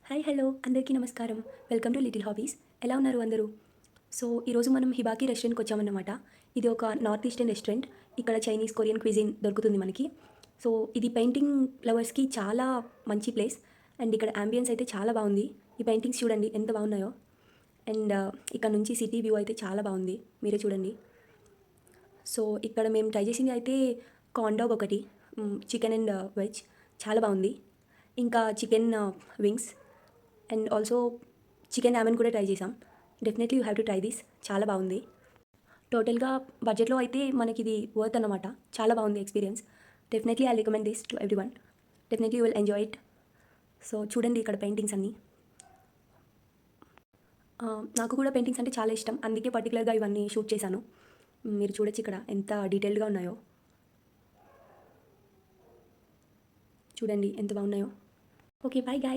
Hi hello అందరికీ నమస్కారం. Welcome to little hobbies. ఎలా ఉన్నారు అందరూ? సో ఈరోజు మనం హిబాకి రెస్టారెంట్కి వచ్చామన్నమాట. ఇది ఒక నార్త్ ఈస్టర్న్ రెస్టారెంట్. ఇక్కడ చైనీస్, కొరియన్ క్విజిన్ దొరుకుతుంది మనకి. సో ఇది పెయింటింగ్ లవర్స్కి చాలా మంచి ప్లేస్. అండ్ ఇక్కడ అంబియన్స్ అయితే చాలా బాగుంది. ఈ పెయింటింగ్స్ చూడండి ఎంత బాగున్నాయో. అండ్ ఇక్కడ నుంచి సిటీ వ్యూ అయితే చాలా బాగుంది, మీరే చూడండి. సో ఇక్కడ మేము ట్రై చేసింది అయితే కార్న్ డాగ్ ఒకటి, చికెన్ అండ్ వెజ్ చాలా బాగుంది. ఇంకా chicken wings and also chicken ramen కూడా ట్రై చేసాం. Definitely you have to try this, చాలా బాగుంది. టోటల్గా బడ్జెట్లో అయితే మనకి ఇది వర్త్ అన్నమాట. చాలా బాగుంది experience. Definitely I recommend this to every one. Definitely you will enjoy it. So చూడండి ఇక్కడ పెయింటింగ్స్ అన్నీ. నాకు కూడా పెయింటింగ్స్ అంటే చాలా ఇష్టం, అందుకే పర్టికులర్గా ఇవన్నీ షూట్ చేశాను. మీరు చూడొచ్చు ఇక్కడ ఎంత డీటెయిల్డ్గా ఉన్నాయో. చూడండి ఎంత బాగున్నాయో. Okay bye guy.